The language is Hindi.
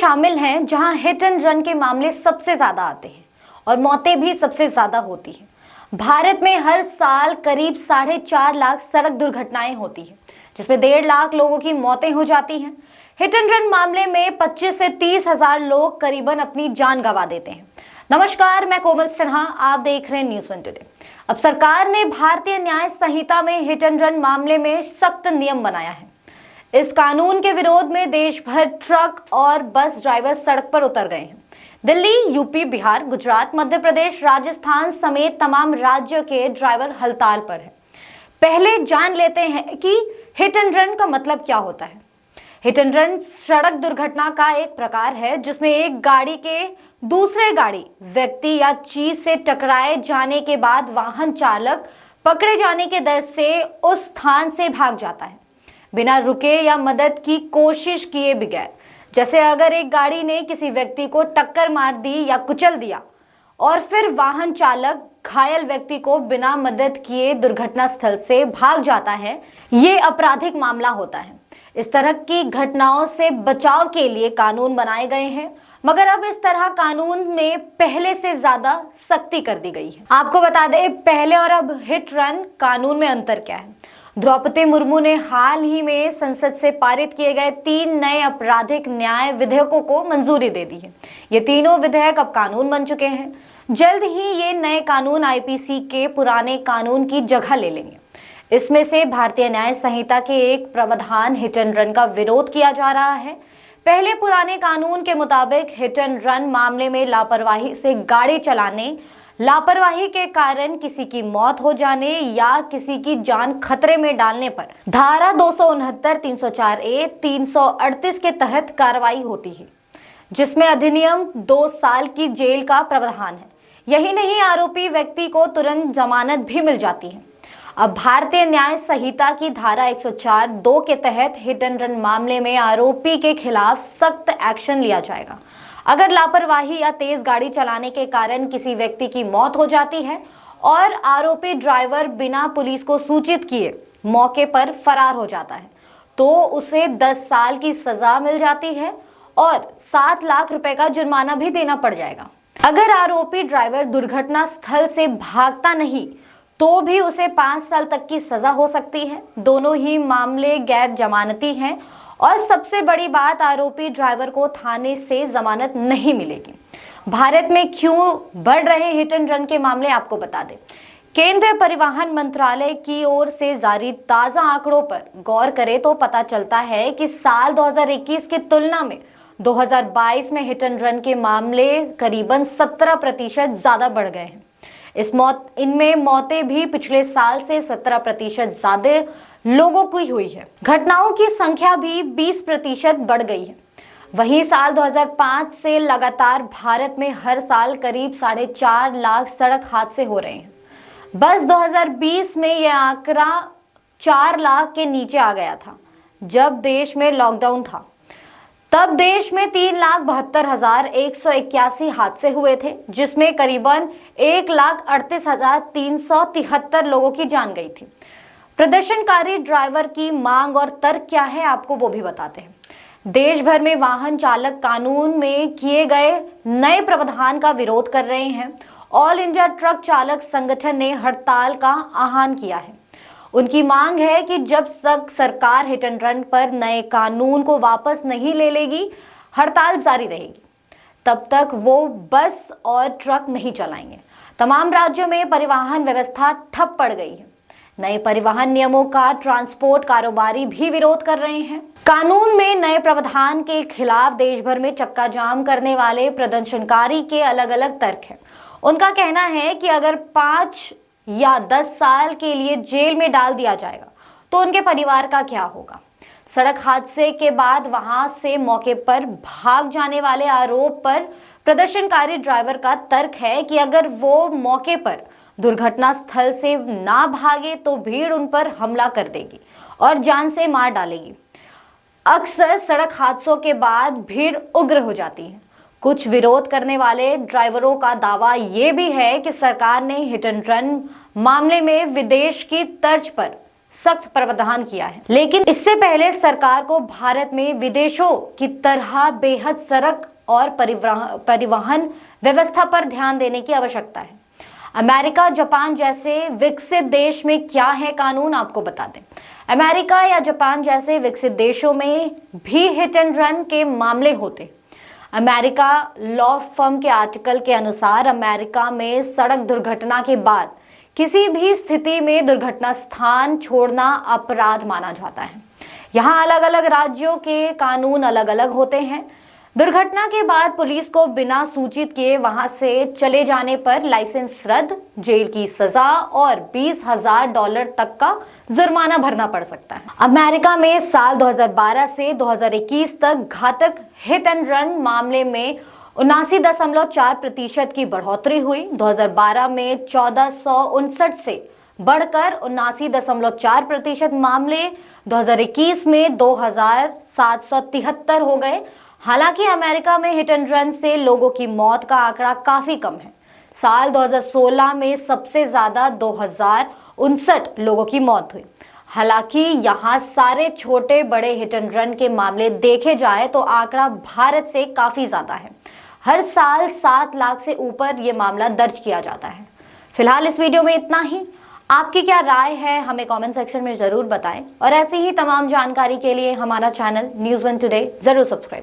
शामिल हैं जहां हिट एंड रन के मामले सबसे ज्यादा आते हैं और मौतें भी सबसे ज्यादा होती हैं। भारत में हर साल करीब 4.5 लाख सड़क दुर्घटनाएं होती हैं, जिसमें 1.5 लाख लोगों की मौतें हो जाती हैं। हिट एंड रन मामले में 25 से 30 हजार लोग करीबन अपनी जान गंवा देते हैं। नमस्कार, मैं कोमल सिन्हा, आप देख रहे हैं न्यूज़ वन टुडे। अब सरकार ने भारतीय न्याय संहिता में हिट एंड रन मामले में सख्त नियम बनाया है। इस कानून के विरोध में देश भर ट्रक और बस ड्राइवर सड़क पर उतर गए हैं। दिल्ली, यूपी, बिहार, गुजरात, मध्य प्रदेश, राजस्थान समेत तमाम राज्यों के ड्राइवर हड़ताल पर हैं। पहले जान लेते हैं कि हिट एंड रन का मतलब क्या होता है। हिट एंड रन सड़क दुर्घटना का एक प्रकार है जिसमें एक गाड़ी के दूसरे गाड़ी, व्यक्ति या चीज से टकराए जाने के बाद वाहन चालक पकड़े जाने के डर से उस स्थान से भाग जाता है, बिना रुके या मदद की कोशिश किए बगैर। जैसे अगर एक गाड़ी ने किसी व्यक्ति को टक्कर मार दी या कुचल दिया और फिर वाहन चालक घायल व्यक्ति को बिना मदद किए दुर्घटना स्थल से भाग जाता है, ये आपराधिक मामला होता है। इस तरह की घटनाओं से बचाव के लिए कानून बनाए गए हैं, मगर अब इस तरह कानून में पहले से ज्यादा सख्ती कर दी गई है। आपको बता दें, पहले और अब हिट रन कानून में अंतर क्या है। द्रौपदी मुर्मू ने हाल ही में संसद से पारित किए गए 3 नए आपराधिक न्याय विधेयकों को मंजूरी दे दी है। ये तीनों विधेयक अब कानून बन चुके हैं। जल्द ही ये नए कानून आईपीसी के पुराने कानून की जगह ले लेंगे। इसमें से भारतीय न्याय संहिता के एक प्रावधान हिट एंड रन का विरोध किया जा रहा है। पहले पुराने कानून के मुताबिक हिट एंड रन मामले में लापरवाही से गाड़ी चलाने, लापरवाही के कारण किसी की मौत हो जाने या किसी की जान खतरे में डालने पर धारा 269, 304A, 338 के तहत कार्रवाई होती है, जिसमें अधिनियम 2 साल की जेल का प्रावधान है। यही नहीं, आरोपी व्यक्ति को तुरंत जमानत भी मिल जाती है। अब भारतीय न्याय संहिता की धारा 104(2) के तहत हिट एंड रन मामले में आरोपी के खिलाफ सख्त एक्शन लिया जाएगा। अगर लापरवाही या तेज गाड़ी चलाने के कारण किसी व्यक्ति की मौत हो जाती है और आरोपी ड्राइवर बिना पुलिस को सूचित किए मौके पर फरार हो जाता है, तो उसे 10 साल की सजा मिल जाती है और 7 लाख रुपए का जुर्माना भी देना पड़ जाएगा। अगर आरोपी ड्राइवर दुर्घटना स्थल से भागता नहीं तो भी उसे 5 साल तक की सजा हो सकती है। दोनों ही मामले गैर जमानती हैं और सबसे बड़ी बात, आरोपी ड्राइवर को थाने से जमानत नहीं मिलेगी। भारत में क्यों बढ़ रहे हिट एंड रन के मामले, आपको बता दें। केंद्रीय परिवहन मंत्रालय की ओर से जारी ताजा आंकड़ों पर गौर करें तो पता चलता है कि साल 2021 की तुलना में 2022 में हिट एंड रन के मामले करीबन 17% ज्यादा बढ़ गए हैं। इनमें मौतें भी पिछले साल से 17% ज्यादा लोगों की हुई है। घटनाओं की संख्या भी 20% बढ़ गई है। वहीं साल 2005 से लगातार भारत में हर साल करीब 4.5 लाख सड़क हादसे हो रहे हैं। बस 2020 में यह आंकड़ा 4 लाख के नीचे आ गया था। जब देश में लॉकडाउन था तब देश में 3,72,181 हादसे हुए थे, जिसमें करीबन 1,38,373 लोगों की जान गई थी। प्रदर्शनकारी ड्राइवर की मांग और तर्क क्या है, आपको वो भी बताते हैं। देश भर में वाहन चालक कानून में किए गए नए प्रावधान का विरोध कर रहे हैं। ऑल इंडिया ट्रक चालक संगठन ने हड़ताल का आह्वान किया है। उनकी मांग है कि जब तक सरकार हिट एंड रन पर नए कानून को वापस नहीं ले लेगी, हड़ताल जारी रहेगी। तब तक वो बस और ट्रक नहीं चलाएंगे। तमाम राज्यों में परिवहन व्यवस्था ठप पड़ गई है। नए परिवहन नियमों का ट्रांसपोर्ट कारोबारी भी विरोध कर रहे हैं। कानून में नए प्रावधान के खिलाफ देश भर में चक्का जाम करने वाले प्रदर्शनकारी के अलग अलग तर्क हैं। उनका कहना है कि अगर 5 या 10 साल के लिए जेल में डाल दिया जाएगा तो उनके परिवार का क्या होगा। सड़क हादसे के बाद वहां से मौके पर भाग जाने वाले आरोप पर प्रदर्शनकारी ड्राइवर का तर्क है कि अगर वो मौके पर दुर्घटना स्थल से ना भागे तो भीड़ उन पर हमला कर देगी और जान से मार डालेगी। अक्सर सड़क हादसों के बाद भीड़ उग्र हो जाती है। कुछ विरोध करने वाले ड्राइवरों का दावा ये भी है कि सरकार ने हिट एंड रन मामले में विदेश की तर्ज पर सख्त प्रावधान किया है। लेकिन इससे पहले सरकार को भारत में विदेशों की तरह बेहद सड़क और परिवहन व्यवस्था पर ध्यान देने की आवश्यकता है। अमेरिका, जापान जैसे विकसित देश में क्या है कानून, आपको बता दें। अमेरिका या जापान जैसे विकसित देशों में भी हिट एंड रन के मामले होते। अमेरिका लॉ फर्म के आर्टिकल के अनुसार अमेरिका में सड़क दुर्घटना के बाद किसी भी स्थिति में दुर्घटना स्थान छोड़ना अपराध माना जाता है। यहाँ अलग अलग राज्यों के कानून अलग अलग होते हैं। दुर्घटना के बाद पुलिस को बिना सूचित किए वहां से चले जाने पर लाइसेंस रद्द, जेल की सजा और $20,000 तक का जुर्माना भरना पड़ सकता है। अमेरिका में साल 2012 से 2021 तक घातक हिट एंड रन मामले में 79.4% की बढ़ोतरी हुई। 2012 में 1459 से बढ़कर 79.4% मामले 2021 में 2773 हो गए। हालांकि अमेरिका में हिट एंड रन से लोगों की मौत का आंकड़ा काफी कम है। साल 2016 में सबसे ज्यादा 2059 लोगों की मौत हुई। हालांकि यहाँ सारे छोटे बड़े हिट एंड रन के मामले देखे जाए तो आंकड़ा भारत से काफी ज्यादा है। हर साल 7 लाख से ऊपर ये मामला दर्ज किया जाता है। फिलहाल इस वीडियो में इतना ही। आपकी क्या राय है हमें कमेंट सेक्शन में जरूर बताएं और ऐसी ही तमाम जानकारी के लिए हमारा चैनल न्यूज़ 1 टुडे जरूर सब्सक्राइब